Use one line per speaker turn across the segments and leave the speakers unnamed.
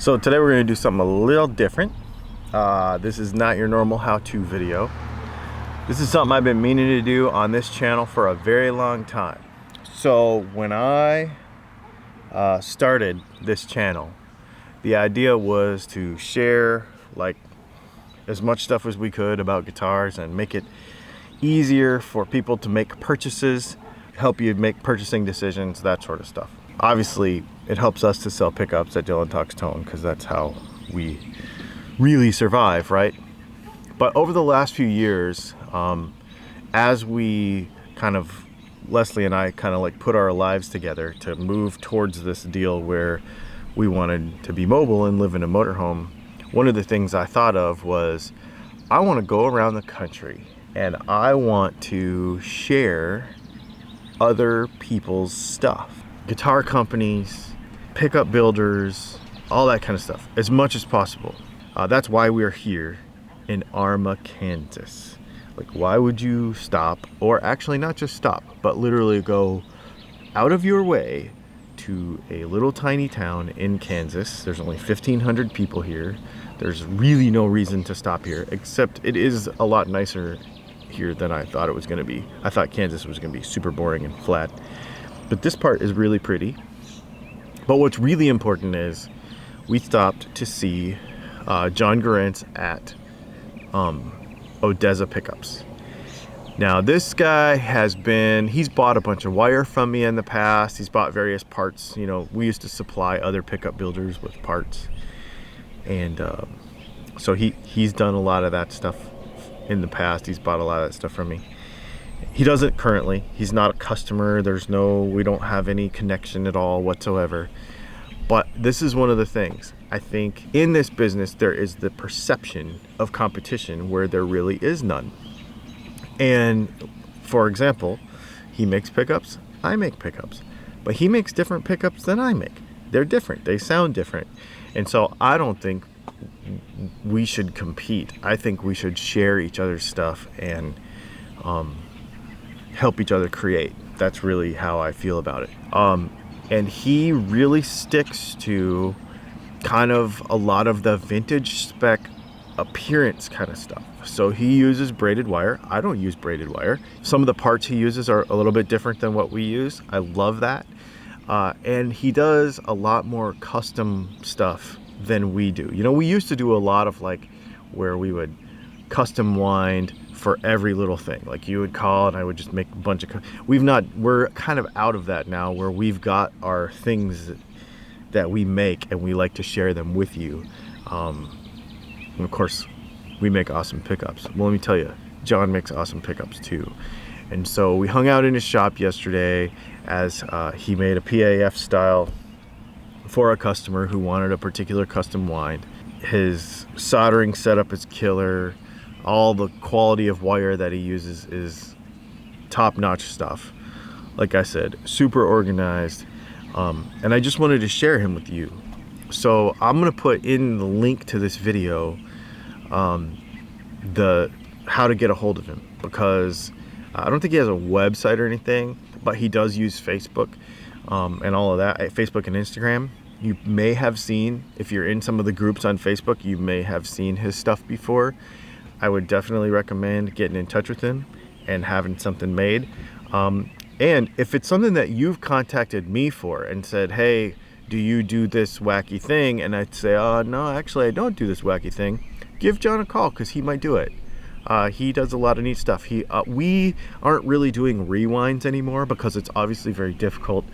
So today we're going to do something a little different. This is not your normal how-to video. This is something I've been meaning to do on this channel for a very long time. So when I started this channel, the idea was to share like as much stuff as we could about guitars and make it easier for people to make purchases, help you make purchasing decisions, that sort of stuff. Obviously, it helps us to sell pickups at Dylan Talks Tone because that's how we really survive, right? But over the last few years, as we Leslie and I put our lives together to move towards this deal where we wanted to be mobile and live in a motorhome, one of the things I thought of was I want to go around the country and I want to share other people's stuff. Guitar companies, pickup builders, all that kind of stuff, as much as possible. That's why we're here in Arma, Kansas. Like, why would you stop, or actually not just stop, but literally go out of your way to a little tiny town in Kansas? There's only 1,500 people here. There's really no reason to stop here, except it is a lot nicer here than I thought it was going to be. I thought Kansas was going to be super boring and flat. But this part is really pretty. But what's really important is we stopped to see John Garantz at Odezza Pickups. Now this guy he's bought a bunch of wire from me in the past. He's bought various parts. You know, we used to supply other pickup builders with parts. And so he's done a lot of that stuff in the past. He's bought a lot of that stuff from me. He doesn't currently. He's not a customer. We don't have any connection at all whatsoever. But this is one of the things. I think in this business, there is the perception of competition where there really is none. And for example, he makes pickups, I make pickups, but he makes different pickups than I make. They're different. They sound different. And so I don't think we should compete. I think we should share each other's stuff and help each other create. That's really how I feel about it. And he really sticks to kind of a lot of the vintage spec appearance kind of stuff. So he uses braided wire. I don't use braided wire. Some of the parts he uses are a little bit different than what we use. I love that. And he does a lot more custom stuff than we do. You know, we used to do a lot of where we would custom wind for every little thing. Like you would call and I would just make a bunch of, we're kind of out of that now, where we've got our things that we make and we like to share them with you. And of course we make awesome pickups. Well, let me tell you, John makes awesome pickups too. And so we hung out in his shop yesterday as he made a PAF style for a customer who wanted a particular custom wind. His soldering setup is killer. All the quality of wire that he uses is top-notch stuff. Like I said, super organized. And I just wanted to share him with you. So I'm gonna put in the link to this video, the how to get a hold of him, because I don't think he has a website or anything, but he does use Facebook and all of that, Facebook and Instagram. You may have seen, if you're in some of the groups on Facebook, you may have seen his stuff before. I would definitely recommend getting in touch with him and having something made. And if it's something that you've contacted me for and said, hey, do you do this wacky thing? And I'd say, no, actually I don't do this wacky thing. Give John a call because he might do it. He does a lot of neat stuff. We aren't really doing rewinds anymore because it's obviously very difficult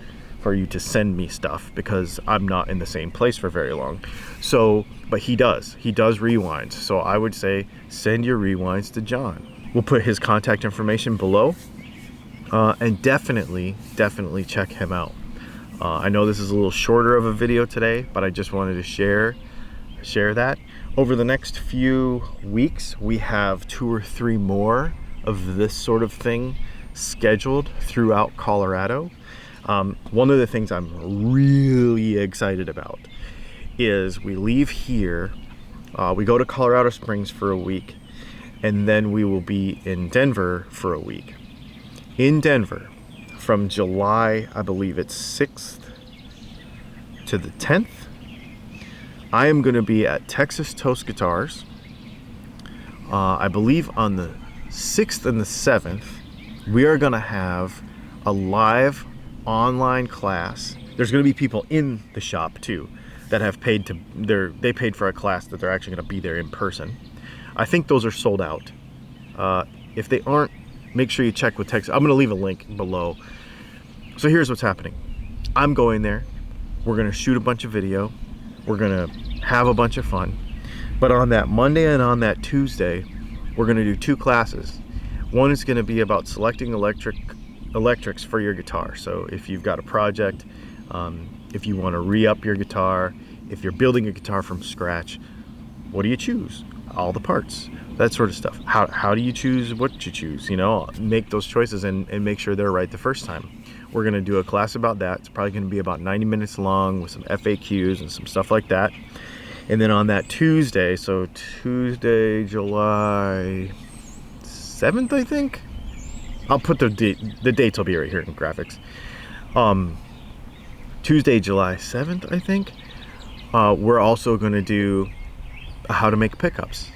for you to send me stuff because I'm not in the same place for very long. So, but he does rewinds. So I would say send your rewinds to John. We'll put his contact information below, and definitely check him out. I know this is a little shorter of a video today, but I just wanted to share that. Over the next few weeks, we have 2 or 3 more of this sort of thing scheduled throughout Colorado. One of the things I'm really excited about is we leave here, we go to Colorado Springs for a week, and then we will be in Denver for a week. In Denver, from July, I believe it's 6th to the 10th, I am going to be at Texas Toast Guitars, I believe on the 6th and the 7th. We are going to have a live online class. There's going to be people in the shop too that have paid to, they paid for a class that they're actually going to be there in person. I think those are sold out. If they aren't, make sure you check with Texas. I'm going to leave a link below. So here's what's happening. I'm going there. We're going to shoot a bunch of video. We're going to have a bunch of fun. But on that Monday and on that Tuesday, we're going to do 2 classes. One is going to be about selecting electrics for your guitar. So if you've got a project, if you want to re-up your guitar, if you're building a guitar from scratch, what do you choose? All the parts, that sort of stuff. How do you choose what you choose? You know, make those choices and make sure they're right the first time. We're going to do a class about that. It's probably going to be about 90 minutes long with some FAQs and some stuff like that. And then on that Tuesday, so Tuesday, July 7th, I think. I'll put the dates will be right here in graphics. Tuesday, July 7th, I think. We're also going to do how to make pickups.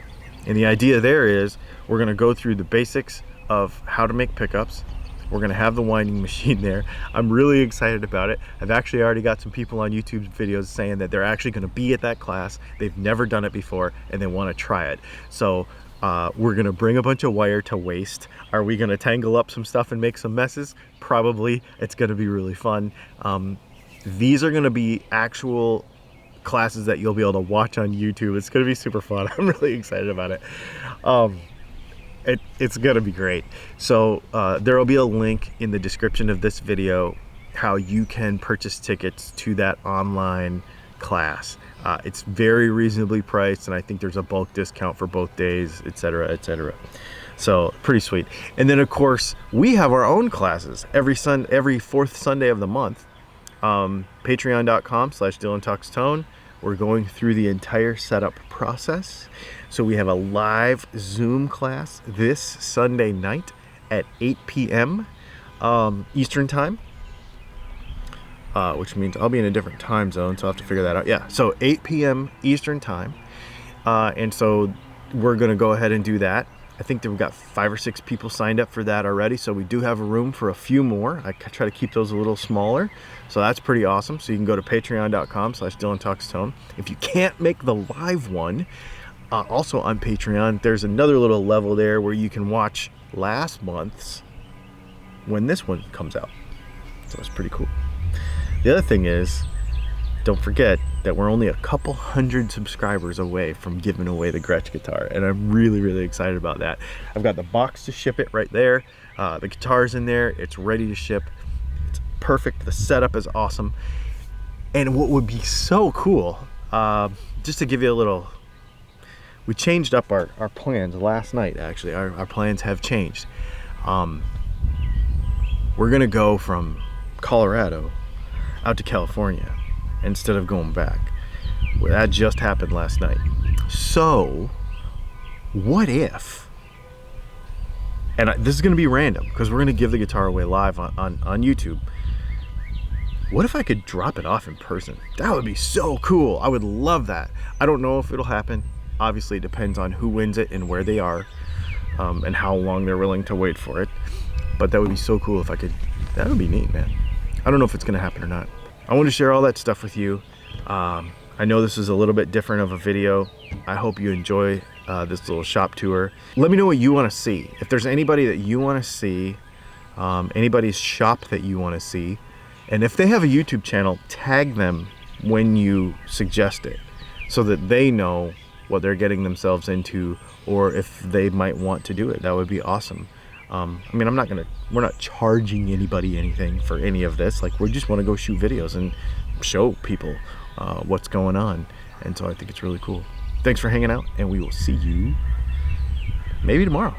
And the idea there is we're going to go through the basics of how to make pickups. We're going to have the winding machine there. I'm really excited about it. I've actually already got some people on YouTube videos saying that they're actually going to be at that class. They've never done it before and they want to try it. So we're going to bring a bunch of wire to waste. Are we going to tangle up some stuff and make some messes? Probably. It's going to be really fun. These are going to be actual classes that you'll be able to watch on YouTube. It's going to be super fun. I'm really excited about it. It's going to be great. So there will be a link in the description of this video how you can purchase tickets to that online class. It's very reasonably priced, and I think there's a bulk discount for both days, etc., etc. So pretty sweet. And then of course we have our own classes every 4th Sunday of the month. Patreon.com/DylanTalksTone. We're going through the entire setup process. So we have a live Zoom class this Sunday night at 8 p.m. Eastern time, which means I'll be in a different time zone, so I'll have to figure that out. Yeah, so 8 p.m. Eastern time. And so we're going to go ahead and do that. I think that we've got 5 or 6 people signed up for that already, so we do have a room for a few more. I try to keep those a little smaller, so that's pretty awesome. So you can go to patreon.com/DylanTalksTone. If you can't make the live one, also on Patreon, there's another little level there where you can watch last month's when this one comes out. So it's pretty cool. The other thing is, don't forget that we're only a couple hundred subscribers away from giving away the Gretsch guitar, and I'm really, really excited about that. I've got the box to ship it right there. The guitar's in there. It's ready to ship. It's perfect. The setup is awesome. And what would be so cool, just to give you a little, we changed up our plans last night, actually. Our plans have changed. We're going to go from Colorado out to California instead of going back. Well, that just happened last night. So what if, and this is going to be random because we're going to give the guitar away live on YouTube. What if I could drop it off in person? That would be so cool. I would love that. I don't know if it'll happen. Obviously it depends on who wins it and where they are, and how long they're willing to wait for it. But that would be so cool if I could. That would be neat, man. I don't know if it's going to happen or not. I want to share all that stuff with you. I know this is a little bit different of a video. I hope you enjoy this little shop tour. Let me know what you want to see. If there's anybody that you want to see, anybody's shop that you want to see, and if they have a YouTube channel, tag them when you suggest it so that they know what they're getting themselves into, or if they might want to do it. That would be awesome. I mean, we're not charging anybody anything for any of this. Like, we just want to go shoot videos and show people what's going on. And so I think it's really cool. Thanks for hanging out, and we will see you maybe tomorrow.